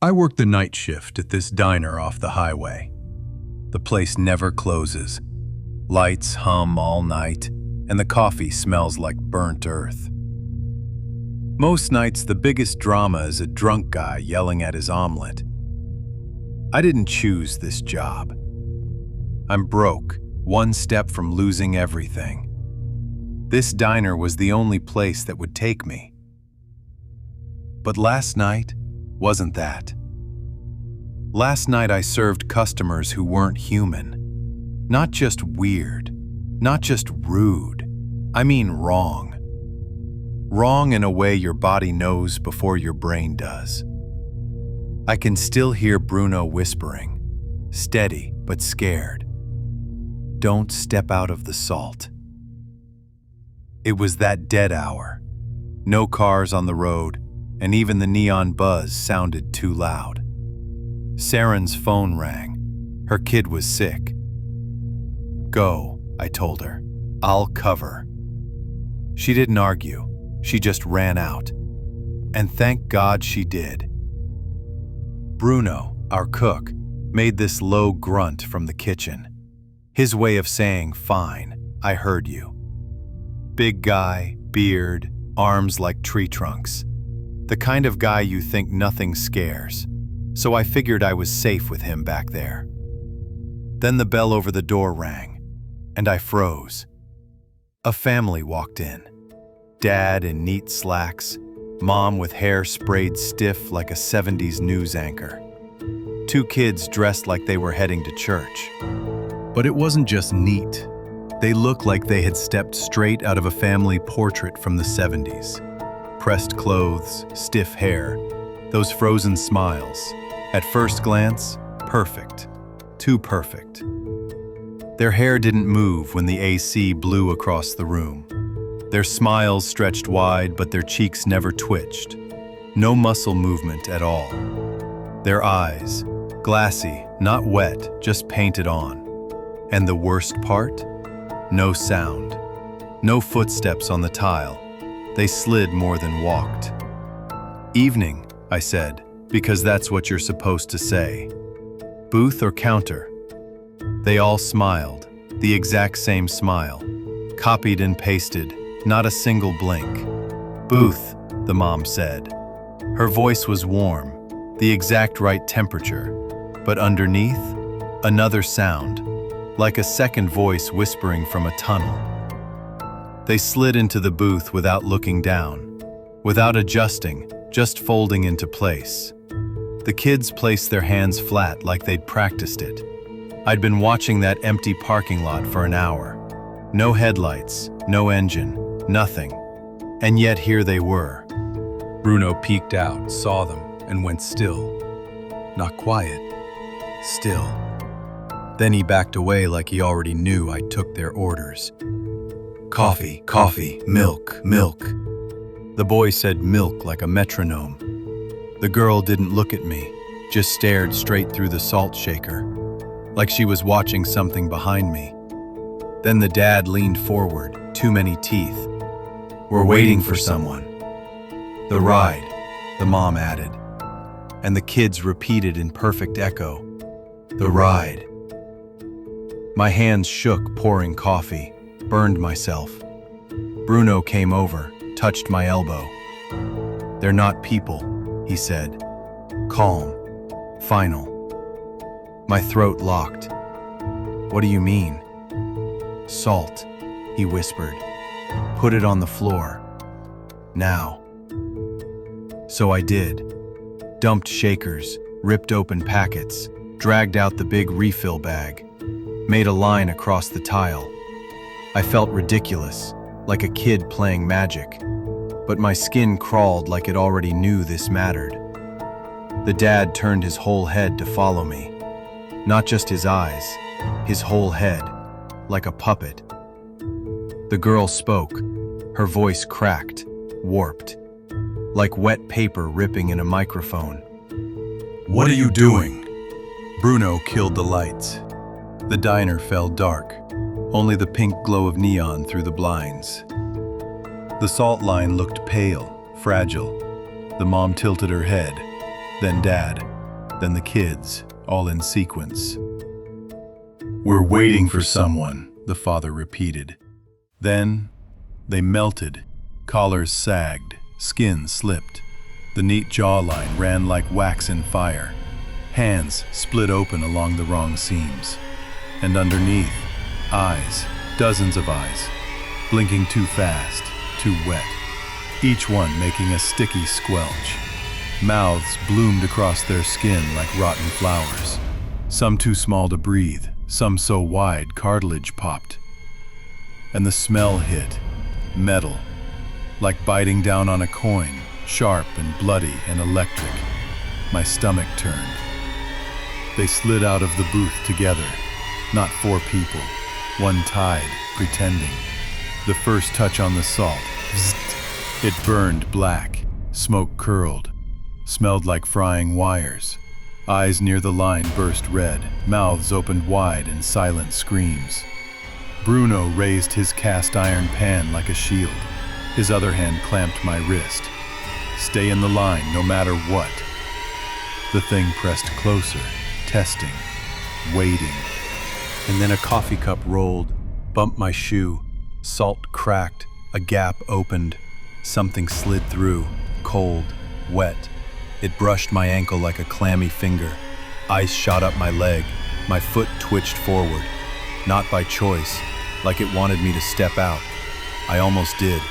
I work the night shift at this diner off the highway. The place never closes. Lights hum all night, and the coffee smells like burnt earth. Most nights, the biggest drama is a drunk guy yelling at his omelet. I didn't choose this job. I'm broke, one step from losing everything. This diner was the only place that would take me. But last night wasn't that. Last night I served customers who weren't human. Not just weird, not just rude. I mean wrong. Wrong in a way your body knows before your brain does. I can still hear Bruno whispering, steady but scared. Don't step out of the salt. It was that dead hour. No cars on the road, and even the neon buzz sounded too loud. Saren's phone rang. Her kid was sick. Go, I told her. I'll cover. She didn't argue. She just ran out. And thank God she did. Bruno, our cook, made this low grunt from the kitchen. His way of saying, "Fine, I heard you." Big guy, beard, arms like tree trunks. The kind of guy you think nothing scares. So I figured I was safe with him back there. Then the bell over the door rang, and I froze. A family walked in. Dad in neat slacks, Mom with hair sprayed stiff like a 70s news anchor. 2 kids dressed like they were heading to church. But it wasn't just neat. They looked like they had stepped straight out of a family portrait from the 70s. Pressed clothes, stiff hair, those frozen smiles. At first glance, perfect. Too perfect. Their hair didn't move when the AC blew across the room. Their smiles stretched wide, but their cheeks never twitched. No muscle movement at all. Their eyes, glassy, not wet, just painted on. And the worst part? No sound. No footsteps on the tile. They slid more than walked. "Evening," I said, because that's what you're supposed to say. "Booth or counter?" They all smiled, the exact same smile. Copied and pasted, not a single blink. "Booth," the mom said. Her voice was warm, the exact right temperature. But underneath, another sound, like a second voice whispering from a tunnel. They slid into the booth without looking down, without adjusting, just folding into place. The kids placed their hands flat like they'd practiced it. I'd been watching that empty parking lot for an hour. No headlights, no engine, nothing. And yet here they were. Bruno peeked out, saw them, and went still. Not quiet, still. Then he backed away like he already knew I took their orders. "Coffee, coffee, milk, milk." The boy said milk like a metronome. The girl didn't look at me, just stared straight through the salt shaker, like she was watching something behind me. Then the dad leaned forward, too many teeth. "We're waiting for someone." "The ride," the mom added. And the kids repeated in perfect echo, "The ride." My hands shook pouring coffee, burned myself. Bruno came over, touched my elbow. "They're not people," he said. Calm, final. My throat locked. "What do you mean?" "Salt," he whispered. "Put it on the floor. Now." So I did. Dumped shakers, ripped open packets, dragged out the big refill bag, made a line across the tile. I felt ridiculous, like a kid playing magic, but my skin crawled like it already knew this mattered. The dad turned his whole head to follow me. Not just his eyes, his whole head, like a puppet. The girl spoke, her voice cracked, warped, like wet paper ripping in a microphone. "What are you doing?" Bruno killed the lights. The diner fell dark, only the pink glow of neon through the blinds. The salt line looked pale, fragile. The mom tilted her head. then Dad, then the kids, all in sequence. "We're waiting for someone," the father repeated. Then they melted, collars sagged, skin slipped. The neat jawline ran like wax in fire. Hands split open along the wrong seams. And underneath, eyes, dozens of eyes, blinking too fast, too wet, each one making a sticky squelch. Mouths bloomed across their skin like rotten flowers, some too small to breathe, some so wide cartilage popped. And the smell hit, metal, like biting down on a coin, sharp and bloody and electric. My stomach turned. They slid out of the booth together, not four people, one tied, pretending. The first touch on the salt, bzzzt. It burned black, smoke curled, smelled like frying wires. Eyes near the line burst red, mouths opened wide in silent screams. Bruno raised his cast iron pan like a shield. His other hand clamped my wrist. "Stay in the line no matter what." The thing pressed closer, testing, waiting. And then a coffee cup rolled, bumped my shoe. Salt cracked, a gap opened. Something slid through, cold, wet. It brushed my ankle like a clammy finger. Ice shot up my leg. My foot twitched forward. Not by choice, like it wanted me to step out. I almost did.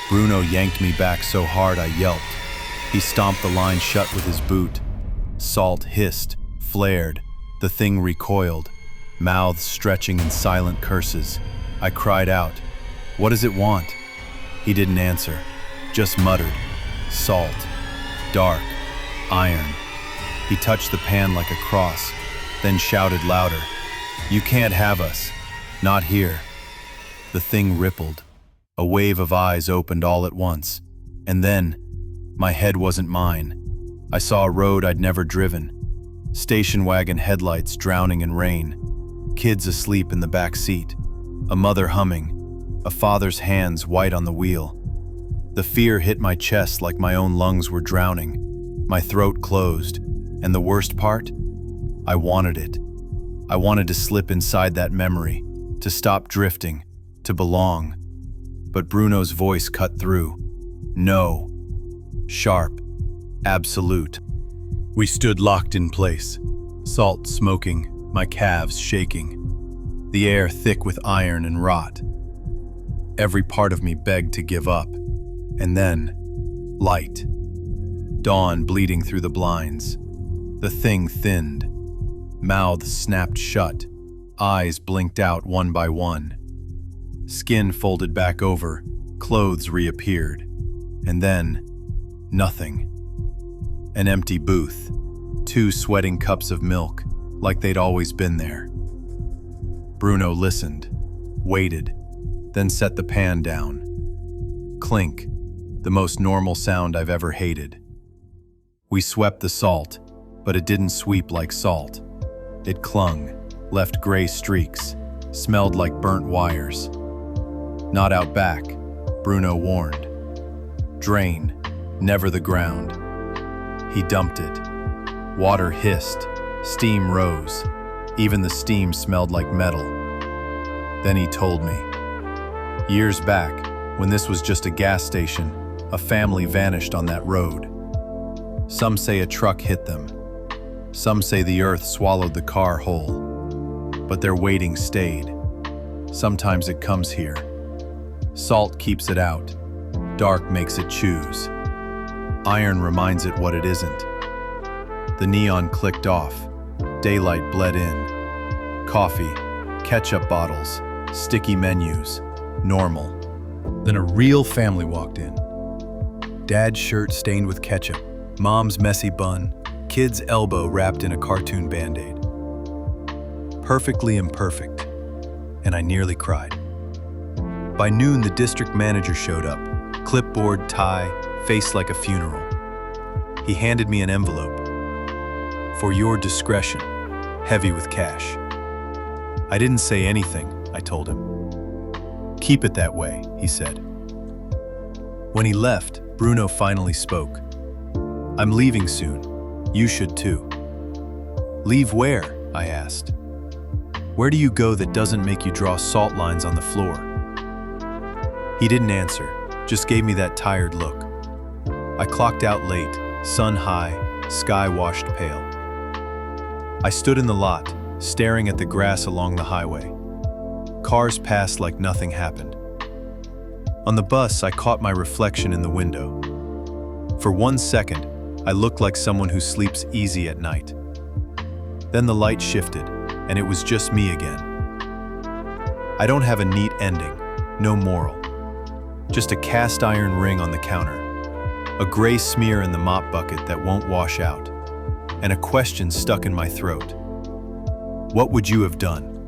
Bruno yanked me back so hard I yelped. He stomped the line shut with his boot. Salt hissed, flared. The thing recoiled, mouths stretching in silent curses. I cried out, "What does it want?" He didn't answer, just muttered, "Salt, dark, iron." He touched the pan like a cross, then shouted louder, "You can't have us, not here." The thing rippled. A wave of eyes opened all at once, and then, my head wasn't mine. I saw a road I'd never driven. Station wagon headlights drowning in rain. Kids asleep in the back seat. A mother humming. A father's hands white on the wheel. The fear hit my chest like my own lungs were drowning. My throat closed, and the worst part? I wanted it. I wanted to slip inside that memory, to stop drifting, to belong. But Bruno's voice cut through. No. Sharp. Absolute. We stood locked in place, salt smoking, my calves shaking, the air thick with iron and rot. Every part of me begged to give up. And then, light. Dawn bleeding through the blinds. The thing thinned. Mouths snapped shut. Eyes blinked out one by one. Skin folded back over. Clothes reappeared. And then, nothing. An empty booth. 2 sweating cups of milk, like they'd always been there. Bruno listened, waited, then set the pan down. Clink, the most normal sound I've ever hated. We swept the salt, but it didn't sweep like salt. It clung, left gray streaks, smelled like burnt wires. Not out back, Bruno warned. Drain, never the ground. He dumped it. Water hissed, steam rose. Even the steam smelled like metal. Then he told me. Years back, when this was just a gas station, a family vanished on that road. Some say a truck hit them. Some say the earth swallowed the car whole. But their waiting stayed. Sometimes it comes here. Salt keeps it out. Dark makes it choose. Iron reminds it what it isn't. The neon clicked off. Daylight bled in. Coffee, ketchup bottles, sticky menus, normal. Then a real family walked in. Dad's shirt stained with ketchup, Mom's messy bun, kid's elbow wrapped in a cartoon Band-Aid. Perfectly imperfect, and I nearly cried. By noon, the district manager showed up, clipboard, tie, face like a funeral. He handed me an envelope. For your discretion, heavy with cash. I didn't say anything, I told him. Keep it that way, he said. When he left, Bruno finally spoke. I'm leaving soon. You should too. Leave where? I asked. Where do you go that doesn't make you draw salt lines on the floor? He didn't answer, just gave me that tired look. I clocked out late, sun high, sky washed pale. I stood in the lot, staring at the grass along the highway. Cars passed like nothing happened. On the bus, I caught my reflection in the window. For 1 second, I looked like someone who sleeps easy at night. Then the light shifted, and it was just me again. I don't have a neat ending, no moral. Just a cast iron ring on the counter, a gray smear in the mop bucket that won't wash out, and a question stuck in my throat. What would you have done?